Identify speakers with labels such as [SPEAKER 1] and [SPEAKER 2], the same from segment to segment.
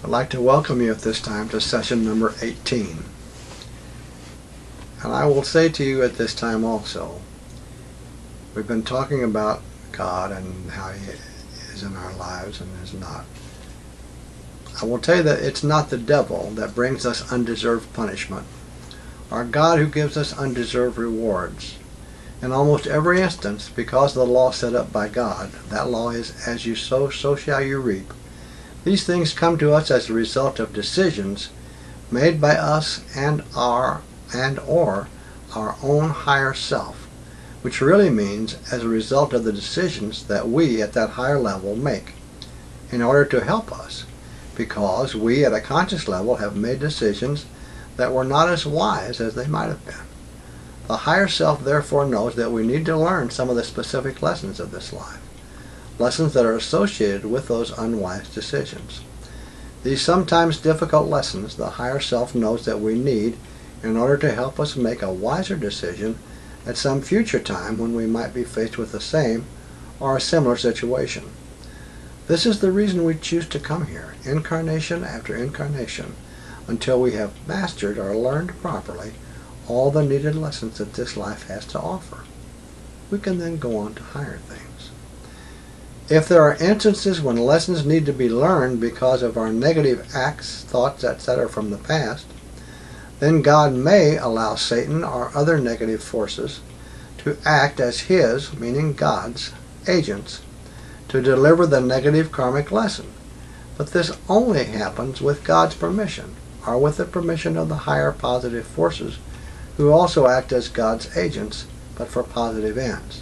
[SPEAKER 1] I'd like to welcome you at this time to session number 18. And I will say to you at this time also, we've been talking about God and how He is in our lives and is not. I will tell you that it's not the devil that brings us undeserved punishment, or God who gives us undeserved rewards. In almost every instance, because of the law set up by God, that law is, as you sow, so shall you reap. These things come to us as a result of decisions made by us and or our own higher self, which really means as a result of the decisions that we at that higher level make in order to help us, because we at a conscious level have made decisions that were not as wise as they might have been. The higher self therefore knows that we need to learn some of the specific lessons of this life, lessons that are associated with those unwise decisions. These sometimes difficult lessons the higher self knows that we need in order to help us make a wiser decision at some future time when we might be faced with the same or a similar situation. This is the reason we choose to come here, incarnation after incarnation, until we have mastered or learned properly all the needed lessons that this life has to offer. We can then go on to higher things. If there are instances when lessons need to be learned because of our negative acts, thoughts, etc. from the past, then God may allow Satan or other negative forces to act as His, meaning God's, agents to deliver the negative karmic lesson. But this only happens with God's permission, or with the permission of the higher positive forces who also act as God's agents, but for positive ends.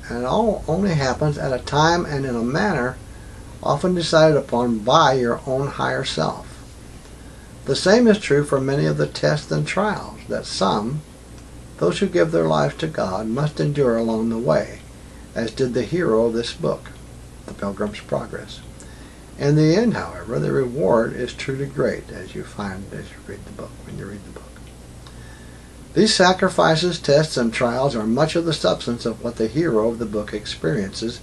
[SPEAKER 1] And it all only happens at a time and in a manner often decided upon by your own higher self. The same is true for many of the tests and trials that some, those who give their lives to God, must endure along the way, as did the hero of this book, The Pilgrim's Progress. In the end, however, the reward is truly great, as you find as you read the book, when you read the book. These sacrifices, tests, and trials are much of the substance of what the hero of the book experiences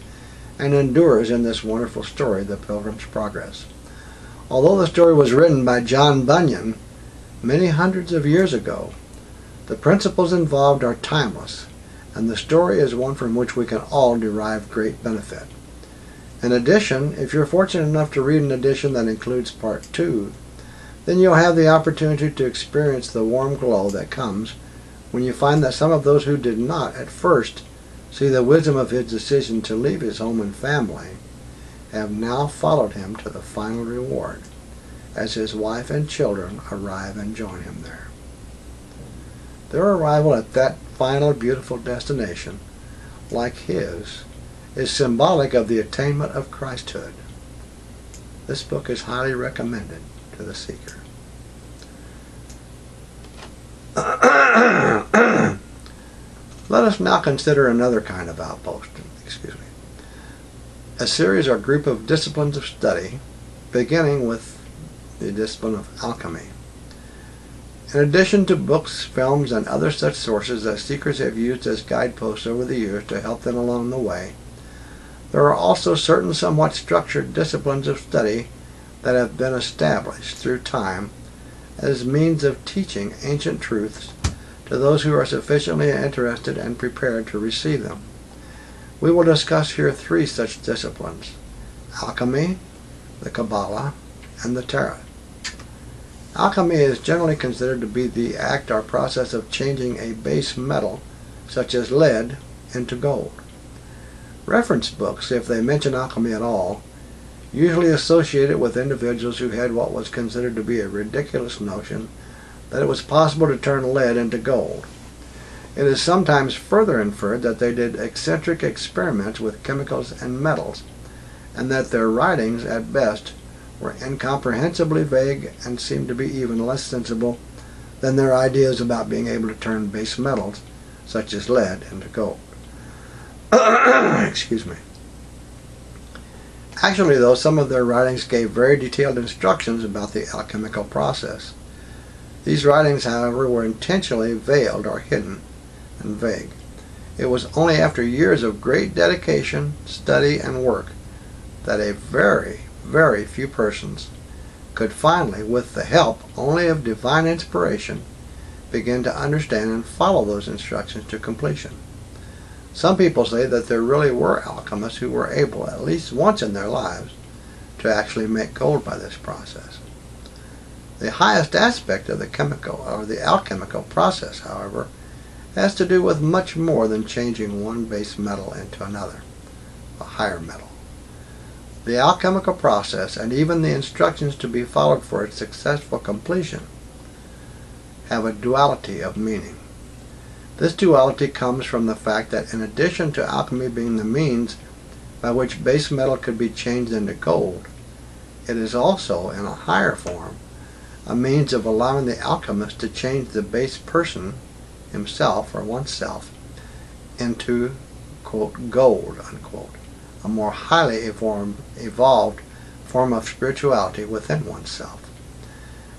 [SPEAKER 1] and endures in this wonderful story, The Pilgrim's Progress. Although the story was written by John Bunyan many hundreds of years ago, the principles involved are timeless, and the story is one from which we can all derive great benefit. In addition, if you're fortunate enough to read an edition that includes Part 2, then you'll have the opportunity to experience the warm glow that comes when you find that some of those who did not at first see the wisdom of his decision to leave his home and family have now followed him to the final reward, as his wife and children arrive and join him there. Their arrival at that final beautiful destination, like his, is symbolic of the attainment of Christhood. This book is highly recommended to the seeker. Let us now consider another kind of outpost, a series or group of disciplines of study, beginning with the discipline of alchemy. In addition to books, films, and other such sources that seekers have used as guideposts over the years to help them along the way, there are also certain somewhat structured disciplines of study that have been established through time as means of teaching ancient truths to those who are sufficiently interested and prepared to receive them. We will discuss here three such disciplines: alchemy, the Kabbalah, and the Tarot. Alchemy is generally considered to be the act or process of changing a base metal, such as lead, into gold. Reference books, if they mention alchemy at all, usually associate it with individuals who had what was considered to be a ridiculous notion that it was possible to turn lead into gold. It is sometimes further inferred that they did eccentric experiments with chemicals and metals, and that their writings, at best, were incomprehensibly vague and seemed to be even less sensible than their ideas about being able to turn base metals, such as lead, into gold. Excuse me. Actually, though, some of their writings gave very detailed instructions about the alchemical process. These writings, however, were intentionally veiled or hidden and vague. It was only after years of great dedication, study, and work that a very, very few persons could finally, with the help only of divine inspiration, begin to understand and follow those instructions to completion. Some people say that there really were alchemists who were able, at least once in their lives, to actually make gold by this process. The highest aspect of the chemical or the alchemical process, however, has to do with much more than changing one base metal into another, a higher metal. The alchemical process, and even the instructions to be followed for its successful completion, have a duality of meaning. This duality comes from the fact that in addition to alchemy being the means by which base metal could be changed into gold, it is also, in a higher form, a means of allowing the alchemist to change the base person, himself or oneself, into, quote, gold, unquote, a more highly evolved form of spirituality within oneself.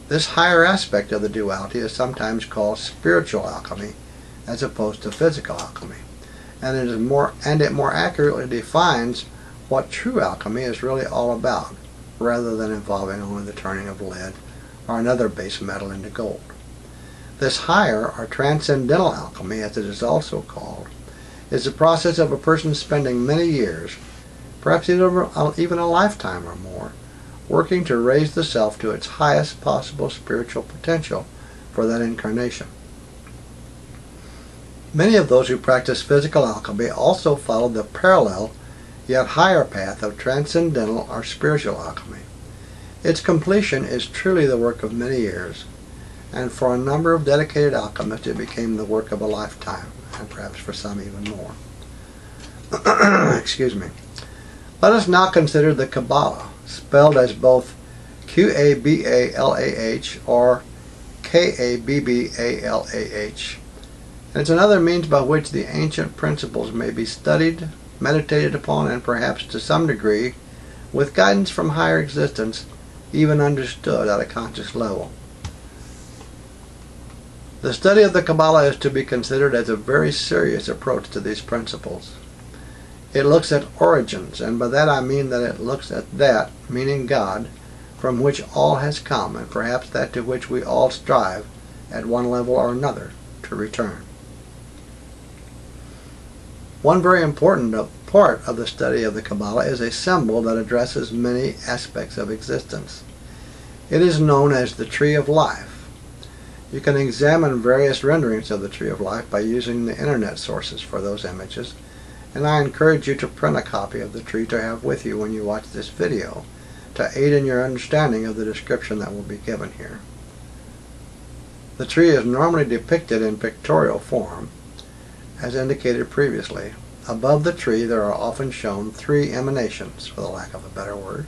[SPEAKER 1] This higher aspect of the duality is sometimes called spiritual alchemy as opposed to physical alchemy, and it more accurately defines what true alchemy is really all about, rather than involving only the turning of lead or another base metal into gold. This higher or transcendental alchemy, as it is also called, is the process of a person spending many years, perhaps even a lifetime or more, working to raise the self to its highest possible spiritual potential for that incarnation. Many of those who practice physical alchemy also follow the parallel yet higher path of transcendental or spiritual alchemy. Its completion is truly the work of many years, and for a number of dedicated alchemists it became the work of a lifetime, and perhaps for some even more. Excuse me. Let us now consider the Kabbalah, spelled as both Q-A-B-A-L-A-H or K-A-B-B-A-L-A-H. And it's another means by which the ancient principles may be studied, meditated upon, and perhaps to some degree, with guidance from higher existence, even understood at a conscious level. The study of the Kabbalah is to be considered as a very serious approach to these principles. It looks at origins, and by that I mean that it looks at that, meaning God, from which all has come, and perhaps that to which we all strive, at one level or another, to return. One very important part of the study of the Kabbalah is a symbol that addresses many aspects of existence. It is known as the Tree of Life. You can examine various renderings of the Tree of Life by using the internet sources for those images, and I encourage you to print a copy of the tree to have with you when you watch this video, to aid in your understanding of the description that will be given here. The tree is normally depicted in pictorial form, as indicated previously. Above the tree there are often shown three emanations, for the lack of a better word.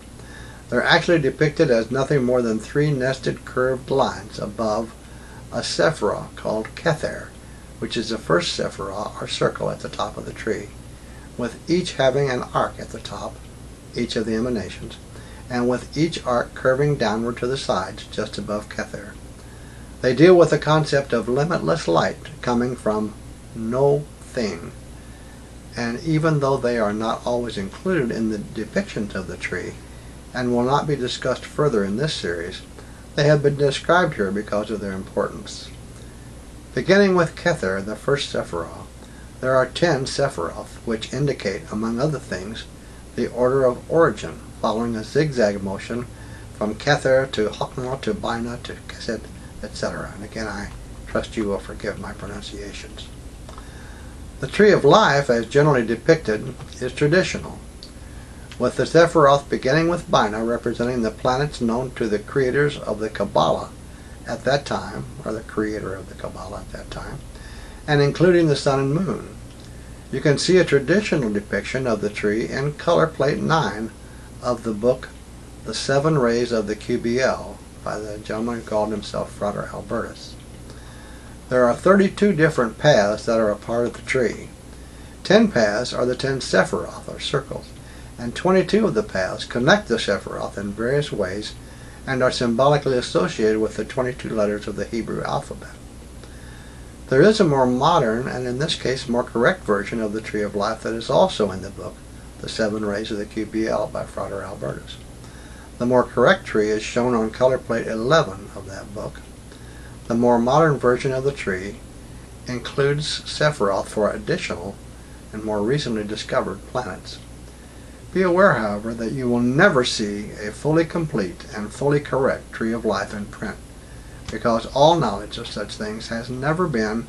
[SPEAKER 1] They're actually depicted as nothing more than three nested curved lines above a sephirah called Kether, which is the first sephirah or circle at the top of the tree, with each having an arc at the top, each of the emanations, and with each arc curving downward to the sides just above Kether. They deal with the concept of limitless light coming from no thing, and even though they are not always included in the depictions of the tree, and will not be discussed further in this series, they have been described here because of their importance. Beginning with Kether, the first sephirah, there are 10 sephiroth, which indicate, among other things, the order of origin, following a zigzag motion from Kether to Chokmah to Binah to Kesed, etc. And again, I trust you will forgive my pronunciations. The Tree of Life, as generally depicted, is traditional, with the sephiroth beginning with Binah representing the planets known to the creators of the Kabbalah at that time, or the creator of the Kabbalah at that time, and including the sun and moon. You can see a traditional depiction of the tree in color plate 9 of the book The Seven Rays of the QBL by the gentleman who called himself Frater Albertus. There are 32 different paths that are a part of the tree. 10 paths are the 10 sephiroth, or circles, and 22 of the paths connect the sephiroth in various ways and are symbolically associated with the 22 letters of the Hebrew alphabet. There is a more modern, and in this case more correct version of the Tree of Life that is also in the book, The Seven Rays of the QBL by Frater Albertus. The more correct tree is shown on color plate 11 of that book. The more modern version of the tree includes Sephiroth for additional and more recently discovered planets. Be aware, however, that you will never see a fully complete and fully correct tree of life in print, because all knowledge of such things has never been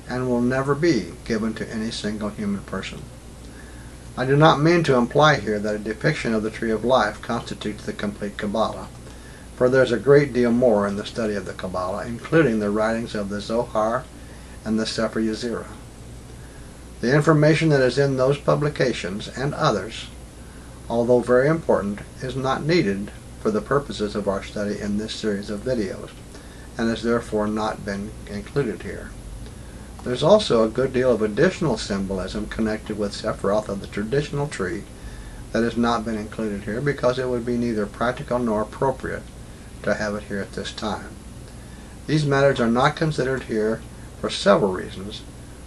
[SPEAKER 1] and will never be given to any single human person. I do not mean to imply here that a depiction of the tree of life constitutes the complete Kabbalah, for there is a great deal more in the study of the Kabbalah, including the writings of the Zohar and the Sefer Yetzirah. The information that is in those publications and others, although very important, is not needed for the purposes of our study in this series of videos, and has therefore not been included here. There's also a good deal of additional symbolism connected with Sephiroth of the traditional tree that has not been included here because it would be neither practical nor appropriate to have it here at this time. These matters are not considered here for several reasons,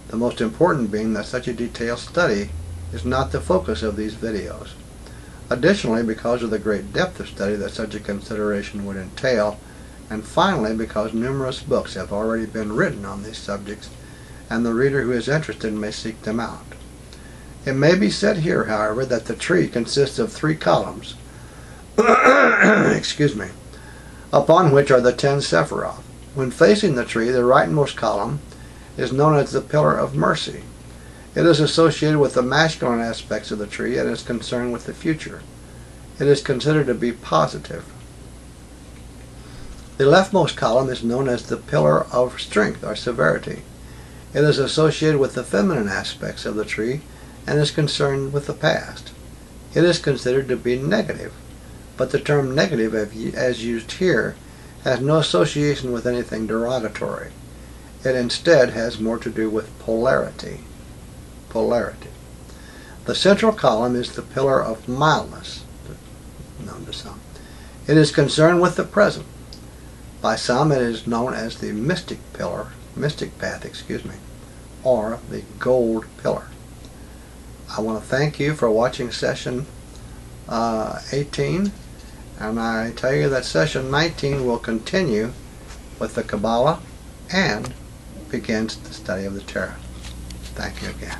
[SPEAKER 1] the most important being that such a detailed study is not the focus of these videos. Additionally, because of the great depth of study that such a consideration would entail, and finally because numerous books have already been written on these subjects, and the reader who is interested may seek them out. It may be said here, however, that the tree consists of 3 columns excuse me, upon which are the 10 Sephiroth. When facing the tree, the rightmost column is known as the Pillar of Mercy. It is associated with the masculine aspects of the tree and is concerned with the future. It is considered to be positive. The leftmost column is known as the Pillar of Strength or Severity. It is associated with the feminine aspects of the tree and is concerned with the past. It is considered to be negative, but the term negative as used here has no association with anything derogatory. It instead has more to do with polarity. The central column is the Pillar of Mildness, known to some. It is concerned with the present. By some it is known as the Mystic Path, or the Gold Pillar. I want to thank you for watching session 18, and I tell you that session 19 will continue with the Kabbalah and begins the study of the Torah. Thank you again.